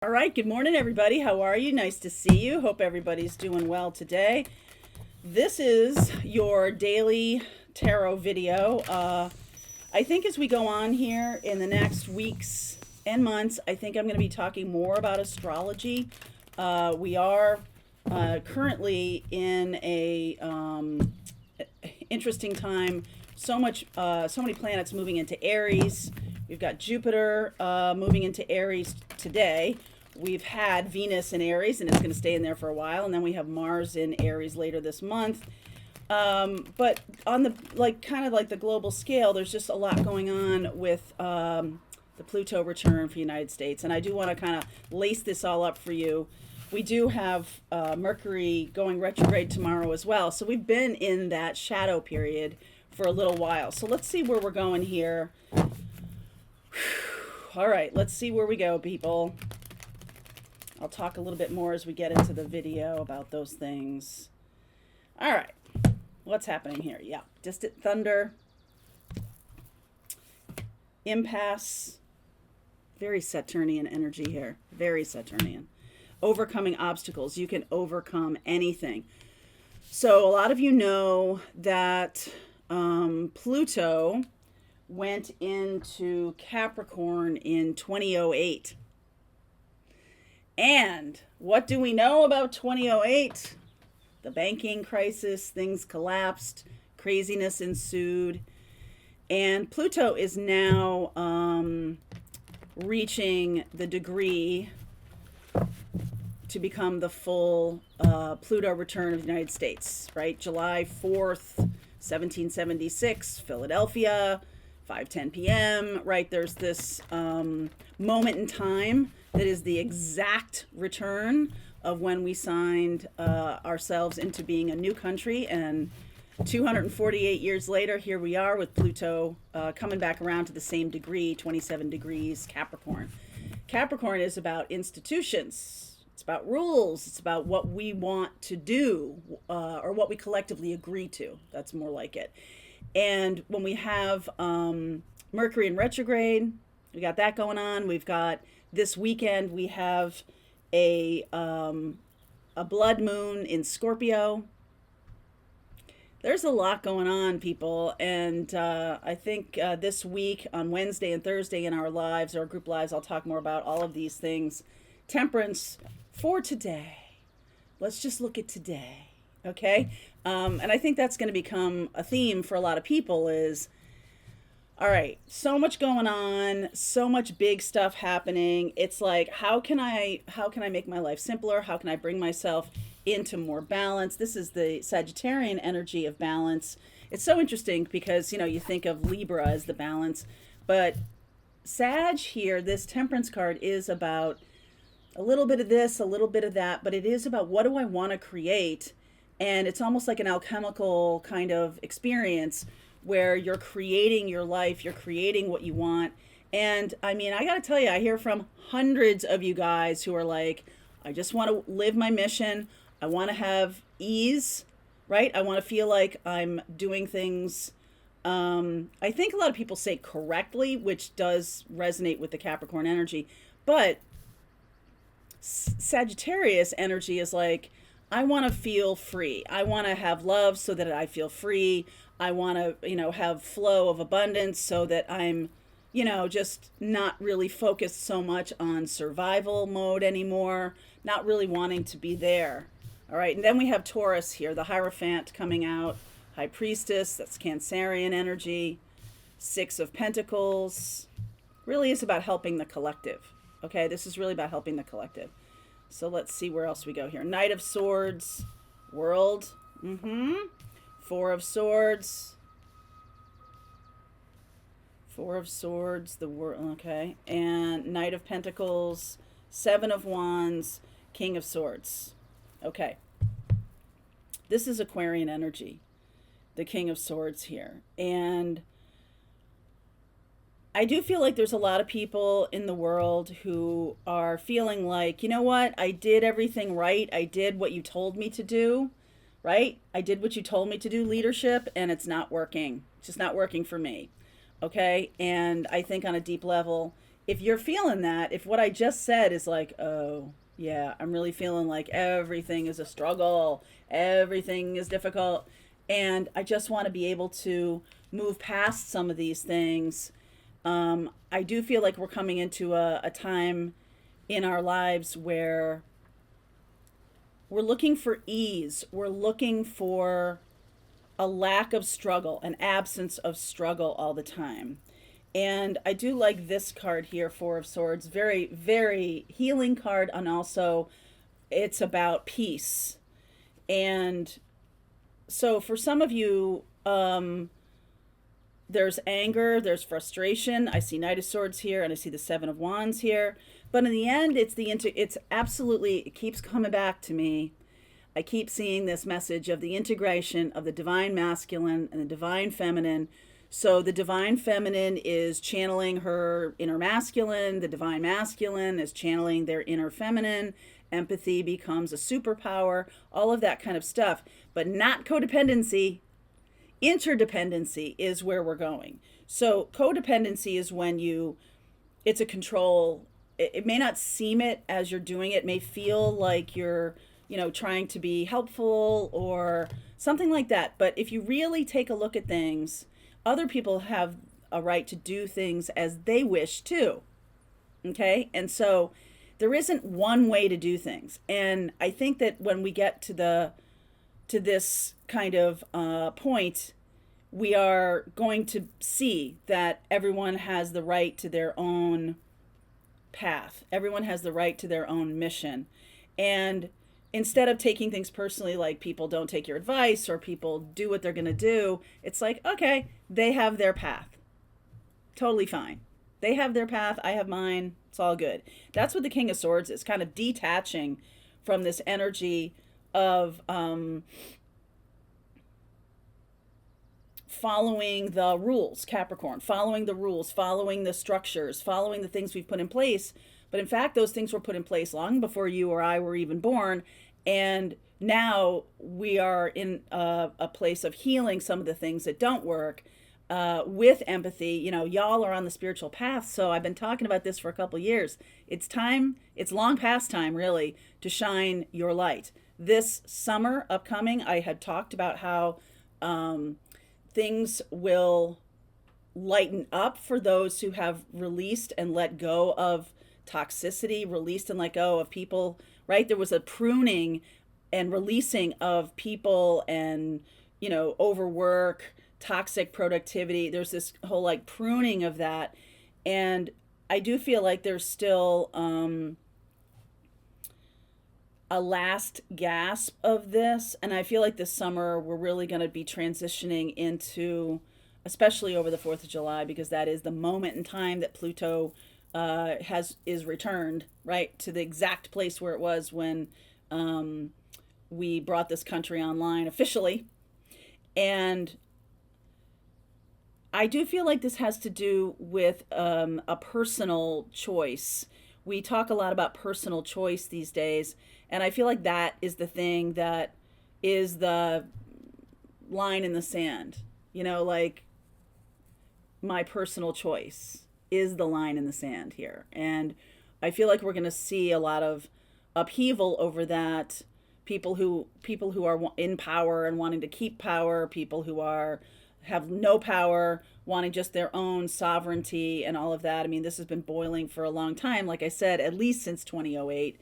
All right, good morning, everybody. How are you? Nice to see you. Hope everybody's doing well today. This is your daily tarot video. I think as we go on here in the next weeks and months, I think I'm going to be talking more about astrology. We are currently in a interesting time. So many planets moving into Aries. We've got Jupiter moving into Aries today. We've had Venus in Aries, and it's going to stay in there for a while, and then we have Mars in Aries later this month. But on the kind of like the global scale, there's just a lot going on with the Pluto return for the United States, and I do want to kind of lace this all up for you. We do have Mercury going retrograde tomorrow as well, so we've been in that shadow period for a little while. So let's see where we're going here. All right, let's see where we go, people. I'll talk a little bit more as we get into the video about those things. All right, what's happening here? Yeah, distant thunder, impasse, very Saturnian energy here, very Saturnian. Overcoming obstacles. You can overcome anything. So a lot of you know that Pluto went into Capricorn in 2008. And what do we know about 2008? The banking crisis, things collapsed, craziness ensued. And Pluto is now reaching the degree to become the full Pluto return of the United States, right? July 4th, 1776, Philadelphia, 5:10 p.m., right? There's this moment in time that is the exact return of when we signed ourselves into being a new country. And 248 years later, here we are with Pluto coming back around to the same degree, 27 degrees Capricorn. Capricorn is about institutions. It's about rules. It's about what we want to do or what we collectively agree to. That's more like it. And when we have Mercury in retrograde, we got that going on. We've got this weekend, we have a blood moon in Scorpio. There's a lot going on, people. And I think this week on Wednesday and Thursday in our lives, our group lives, I'll talk more about all of these things. Temperance for today. Let's just look at today. Okay. And I think that's going to become a theme for a lot of people is, all right, so much going on, so much big stuff happening. It's like, how can I make my life simpler? How can I bring myself into more balance? This is the Sagittarian energy of balance. It's so interesting because, you think of Libra as the balance, but Sag here, this Temperance card is about a little bit of this, a little bit of that, but it is about what do I want to create? And it's almost like an alchemical kind of experience where you're creating your life, you're creating what you want. And I mean, I got to tell you, I hear from hundreds of you guys who are like, I just want to live my mission. I want to have ease, right? I want to feel like I'm doing things. I think a lot of people say correctly, which does resonate with the Capricorn energy. But Sagittarius energy is like, I want to feel free. I want to have love so that I feel free. I want to, have flow of abundance so that I'm, just not really focused so much on survival mode anymore, not really wanting to be there. All right. And then we have Taurus here, the Hierophant coming out, High Priestess, that's Cancerian energy, Six of Pentacles. Really is about helping the collective. Okay. This is really about helping the collective. So let's see where else we go here. Knight of Swords, World. Four of Swords. Four of Swords, the world, okay. And Knight of Pentacles, Seven of Wands, King of Swords. Okay. This is Aquarian energy, the King of Swords here. And I do feel like there's a lot of people in the world who are feeling like, you know what? I did everything right. I did what you told me to do, right? I did what you told me to do, leadership, and it's not working. It's just not working for me. Okay. And I think on a deep level, if you're feeling that, if what I just said is like, oh, yeah, I'm really feeling like everything is a struggle, everything is difficult, and I just want to be able to move past some of these things. I do feel like we're coming into a time in our lives where we're looking for ease, we're looking for a lack of struggle, an absence of struggle all the time. And I do like this card here, Four of Swords. Very, very healing card. And also, it's about peace. And so, for some of you, there's anger, there's frustration. I see Knight of Swords here, and I see the Seven of Wands here. But in the end, it's absolutely, it keeps coming back to me. I keep seeing this message of the integration of the divine masculine and the divine feminine. So the divine feminine is channeling her inner masculine. The divine masculine is channeling their inner feminine. Empathy becomes a superpower, all of that kind of stuff, but not codependency. Interdependency is where we're going. So codependency is when it's a control. It may not seem it as you're doing it. It may feel like you're, trying to be helpful or something like that. But if you really take a look at things, other people have a right to do things as they wish too. Okay? And so there isn't one way to do things. And I think that when we get to this kind of point, we are going to see that everyone has the right to their own path. Everyone has the right to their own mission. And instead of taking things personally, like people don't take your advice or people do what they're going to do, it's like, okay, they have their path. Totally fine. They have their path. I have mine. It's all good. That's what the King of Swords is, kind of detaching from this energy of following the rules, Capricorn, following the rules, following the structures, following the things we've put in place. But in fact, those things were put in place long before you or I were even born. And now we are in a place of healing some of the things that don't work with empathy. Y'all are on the spiritual path. So I've been talking about this for a couple of years. It's time, it's long past time, really, to shine your light. This summer upcoming, I had talked about how things will lighten up for those who have released and let go of toxicity, released and let go of people, right? There was a pruning and releasing of people and, overwork, toxic productivity. There's this whole pruning of that. And I do feel like there's still a last gasp of this. And I feel like this summer we're really going to be transitioning into, especially over the 4th of July, because that is the moment in time that Pluto is returned, right, to the exact place where it was when we brought this country online officially. And I do feel like this has to do with a personal choice. We talk a lot about personal choice these days, and I feel like that is the thing that is the line in the sand. My personal choice is the line in the sand here. And I feel like we're going to see a lot of upheaval over that. People who are in power and wanting to keep power, people who have no power, wanting just their own sovereignty and all of that. I mean, this has been boiling for a long time, like I said, at least since 2008.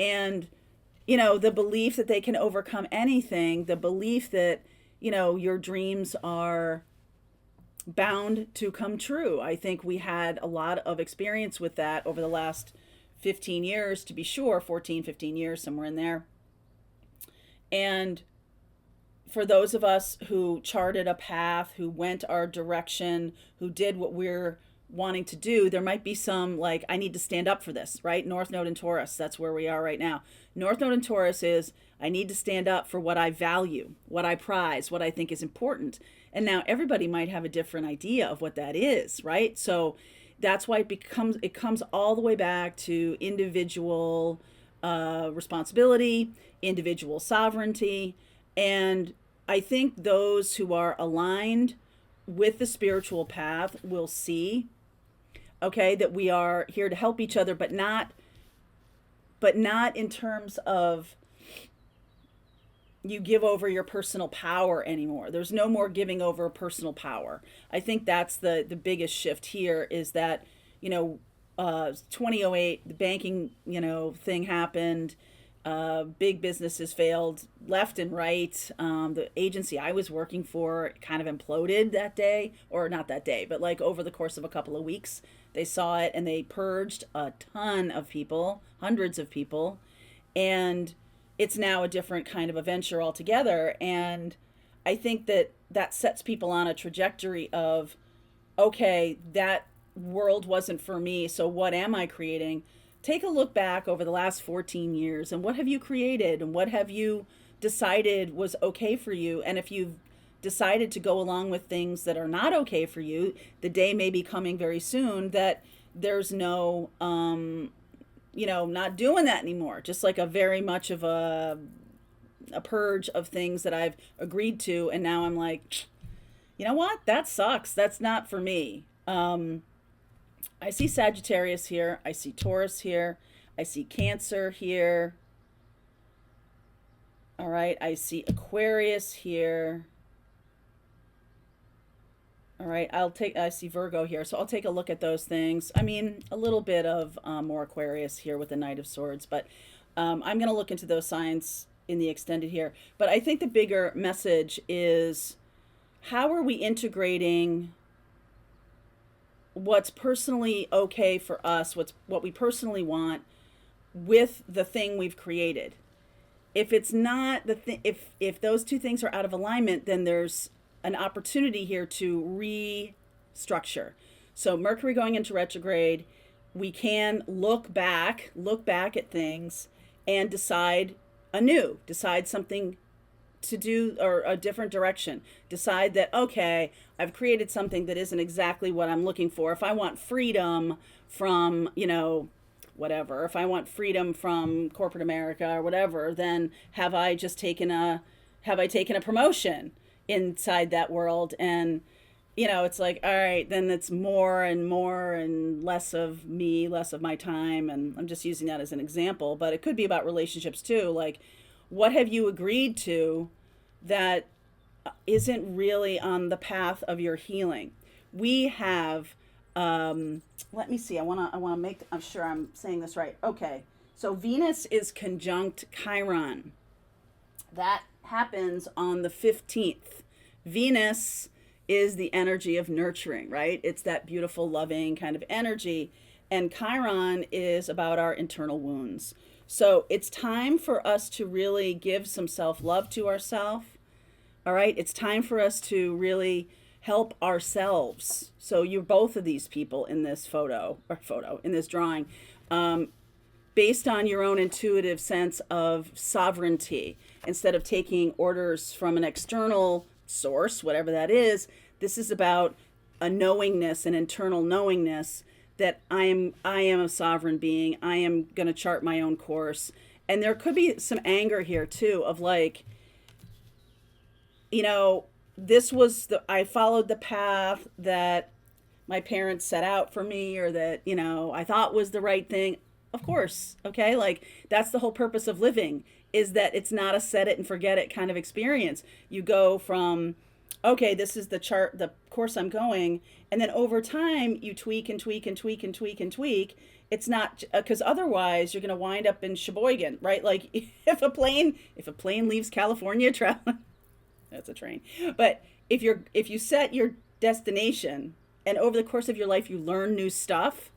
And, the belief that they can overcome anything, the belief that, your dreams are bound to come true. I think we had a lot of experience with that over the last 15 years, to be sure, 14, 15 years, somewhere in there. And for those of us who charted a path, who went our direction, who did what we're wanting to do, there might be some I need to stand up for this, right? North Node in Taurus, that's where we are right now. North Node in Taurus is, I need to stand up for what I value, what I prize, what I think is important. And now everybody might have a different idea of what that is, right? So that's why it comes all the way back to individual responsibility, individual sovereignty. And I think those who are aligned with the spiritual path will see okay, that we are here to help each other, but not in terms of you give over your personal power anymore. There's no more giving over personal power. I think that's the biggest shift here, is that, 2008, the banking, thing happened. Big businesses failed left and right. The agency I was working for kind of imploded that day, or not that day, but like over the course of a couple of weeks. They saw it and they purged a ton of people, hundreds of people, and it's now a different kind of a venture altogether. And I think that sets people on a trajectory of, okay, that world wasn't for me, so what am I creating? Take a look back over the last 14 years, and what have you created, and what have you decided was okay for you? And if you've decided to go along with things that are not okay for you, the day may be coming very soon that there's no not doing that anymore. Just like a very much of a purge of things that I've agreed to, and now I'm like, you know what? That sucks. That's not for me. I see Sagittarius here. I see Taurus here. I see Cancer here. All right. I see Aquarius here. All right. I see Virgo here. So I'll take a look at those things. I mean, a little bit of more Aquarius here with the Knight of Swords, but I'm going to look into those signs in the extended here. But I think the bigger message is, how are we integrating what's personally okay for us, what we personally want, with the thing we've created? If it's not if those two things are out of alignment, then there's an opportunity here to restructure. So Mercury going into retrograde, we can look back at things and decide anew, decide something to do, or a different direction. Decide that, okay, I've created something that isn't exactly what I'm looking for. If I want freedom from, whatever, if I want freedom from corporate America or whatever, then have I taken a promotion inside that world? And it's like, all right, then it's more and more and less of me, less of my time. And I'm just using that as an example, but it could be about relationships too. Like, what have you agreed to that isn't really on the path of your healing? We have, let me see, I want to make, I'm sure I'm saying this right. Okay. So Venus is conjunct Chiron. That happens on the 15th. Venus is the energy of nurturing, right? It's that beautiful, loving kind of energy. And Chiron is about our internal wounds. So it's time for us to really give some self-love to ourselves. All right. It's time for us to really help ourselves. So you're both of these people in this in this drawing, based on your own intuitive sense of sovereignty, instead of taking orders from an external source, whatever that is. This is about a knowingness, an internal knowingness that I am a sovereign being. I am going to chart my own course. And there could be some anger here too, of like, I followed the path that my parents set out for me, or that, I thought was the right thing. Of course. Okay. Like, that's the whole purpose of living, is that it's not a set it and forget it kind of experience. You go from, okay, this is the course I'm going. And then over time you tweak and tweak and tweak and tweak and tweak. It's not, because otherwise you're going to wind up in Sheboygan, right? Like, if a plane leaves California traveling, that's a train. But if you set your destination, and over the course of your life you learn new stuff,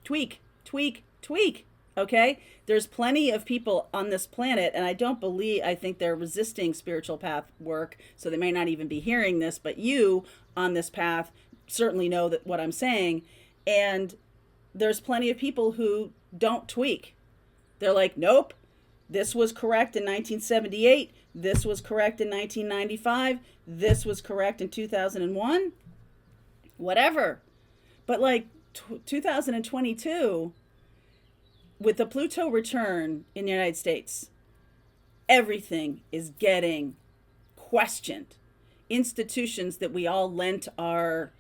tweak, tweak, tweak. Okay? There's plenty of people on this planet, and I think they're resisting spiritual path work, so they may not even be hearing this, but you on this path certainly know that what I'm saying. And there's plenty of people who don't tweak. They're like, nope, this was correct in 1978. This was correct in 1995. This was correct in 2001. Whatever. But like 2022, with the Pluto return in the United States, everything is getting questioned. Institutions that we all lent our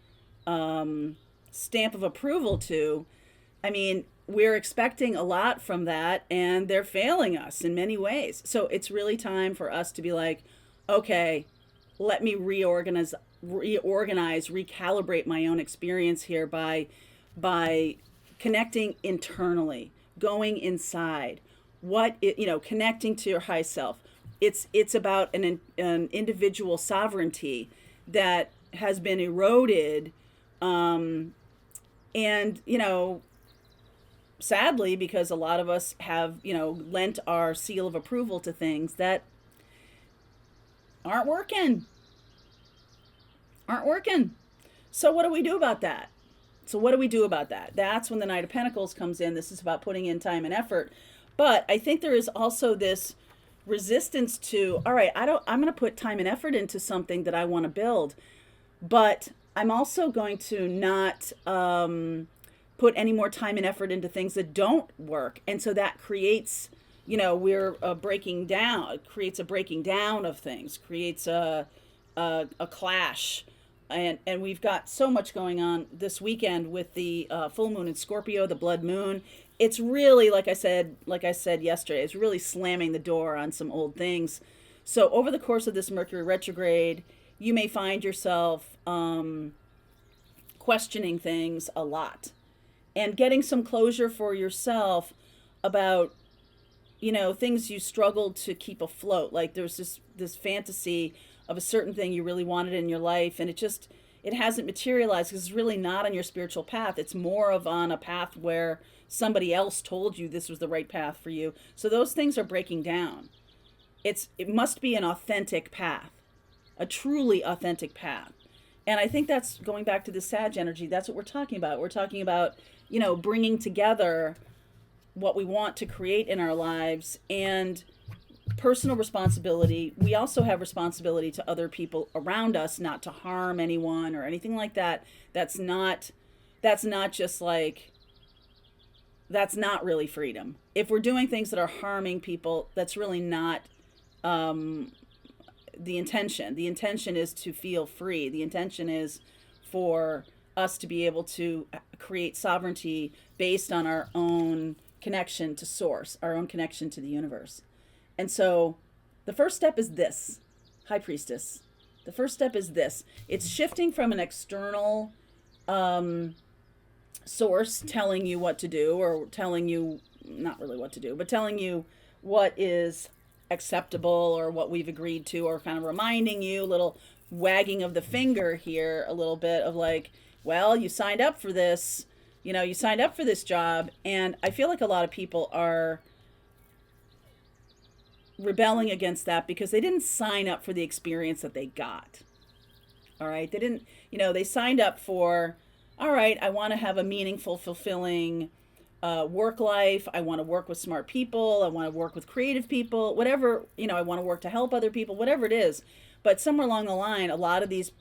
stamp of approval to, I mean, we're expecting a lot from that and they're failing us in many ways. So it's really time for us to be like, okay, let me recalibrate my own experience here by connecting internally, going inside, connecting to your high self. It's about an individual sovereignty that has been eroded, and sadly, because a lot of us have lent our seal of approval to things that aren't working. So what do we do about that? That's when the Knight of Pentacles comes in. This is about putting in time and effort. But I think there is also this resistance to, all right, I'm going to put time and effort into something that I want to build, but I'm also going to not put any more time and effort into things that don't work. And so that creates, we're breaking down. It creates a breaking down of things, creates a clash. And we've got so much going on this weekend with the full moon in Scorpio, the blood moon. It's really, like I said yesterday, it's really slamming the door on some old things. So over the course of this Mercury retrograde, you may find yourself questioning things a lot and getting some closure for yourself about, things you struggled to keep afloat. Like there's this fantasy of a certain thing you really wanted in your life, and it hasn't materialized because it's really not on your spiritual path. It's more of on a path where somebody else told you this was the right path for you. So those things are breaking down. It must be an authentic path, a truly authentic path. And I think that's going back to the Sag energy. That's what we're talking about. We're talking about, bringing together what we want to create in our lives and personal responsibility. We also have responsibility to other people around us, not to harm anyone or anything like that. That's not really freedom. If we're doing things that are harming people, that's really not the intention. The intention is to feel free. The intention is for us to be able to create sovereignty based on our own connection to source, our own connection to the universe. And so the first step is this, High Priestess. The first step is this. It's shifting from an external source telling you what to do, or telling you, not really what to do, but telling you what is acceptable or what we've agreed to, or kind of reminding you, a little wagging of the finger here, a little bit of like, well, you signed up for this, you signed up for this job. And I feel like a lot of people are rebelling against that because they didn't sign up for the experience that they got. All right. They didn't, they signed up for, all right, I want to have a meaningful, fulfilling work life. I want to work with smart people. I want to work with creative people, whatever, I want to work to help other people, whatever it is. But somewhere along the line, a lot of these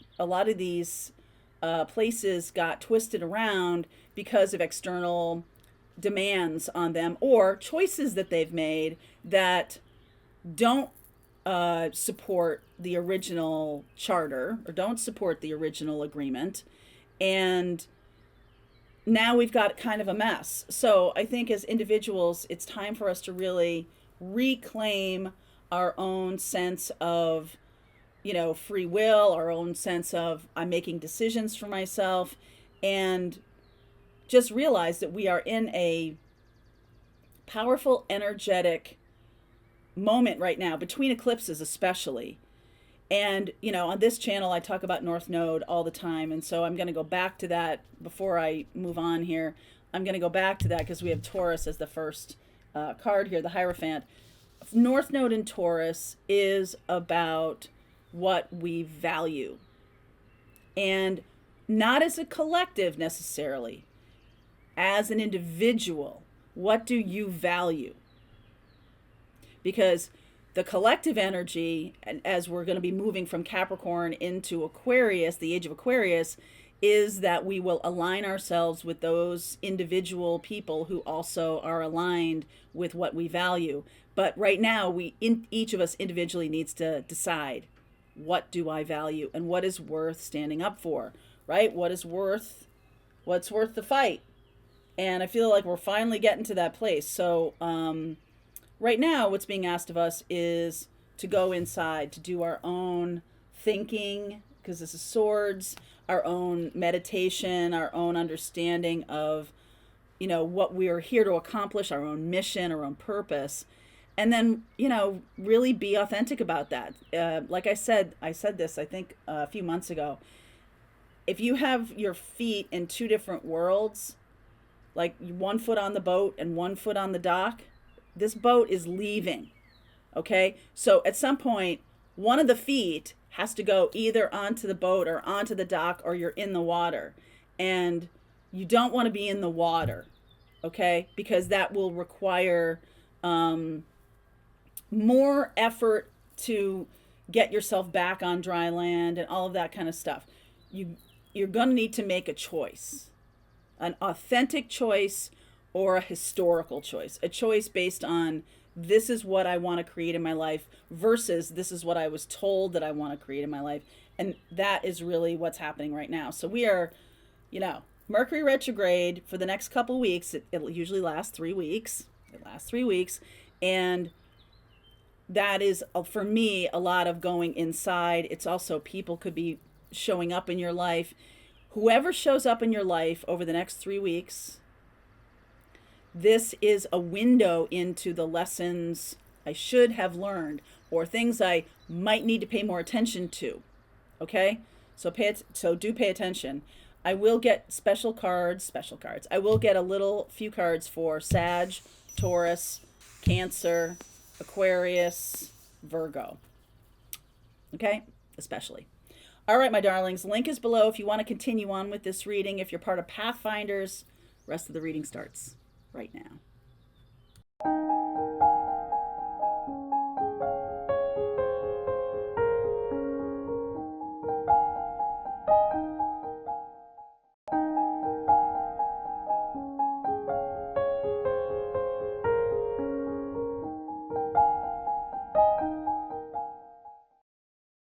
places got twisted around because of external demands on them or choices that they've made that don't support the original charter or don't support the original agreement. And now we've got kind of a mess. So I think as individuals, it's time for us to really reclaim our own sense of, free will, our own sense of I'm making decisions for myself, and just realize that we are in a powerful, energetic moment right now, between eclipses especially. And, on this channel, I talk about North Node all the time. And so I'm going to go back to that before I move on here. I'm going to go back to that because we have Taurus as the first card here, the Hierophant. North Node in Taurus is about what we value. And not as a collective necessarily. As an individual, what do you value? Because the collective energy, and as we're going to be moving from Capricorn into Aquarius, the age of Aquarius, is that we will align ourselves with those individual people who also are aligned with what we value. But right now, each of us individually needs to decide, what do I value and what is worth standing up for, right? What is worth What's worth the fight? And I feel like we're finally getting to that place. So, right now, what's being asked of us is to go inside, to do our own thinking, because this is swords, our own meditation, our own understanding of, what we are here to accomplish, our own mission, our own purpose. And then, really be authentic about that. Like I said this, I think, a few months ago. If you have your feet in two different worlds, like one foot on the boat and one foot on the dock, this boat is leaving. Okay? So at some point, one of the feet has to go either onto the boat or onto the dock, or you're in the water. And you don't want to be in the water, okay? Because that will require more effort to get yourself back on dry land and all of that kind of stuff. You're going to need to make a choice, an authentic choice or a historical choice, a choice based on this is what I want to create in my life versus this is what I was told that I want to create in my life. And that is really what's happening right now. So we are, Mercury retrograde for the next couple weeks. It'll usually last 3 weeks. It lasts 3 weeks. And that is, for me, a lot of going inside. It's also people could be showing up in your life. Whoever shows up in your life over the next 3 weeks, this is a window into the lessons I should have learned or things I might need to pay more attention to. Okay? So do pay attention. I will get special cards. I will get a few cards for Sag, Taurus, Cancer, Aquarius, Virgo. Okay? Especially. All right, my darlings. Link is below if you want to continue on with this reading. If you're part of Pathfinders, rest of the reading starts right now.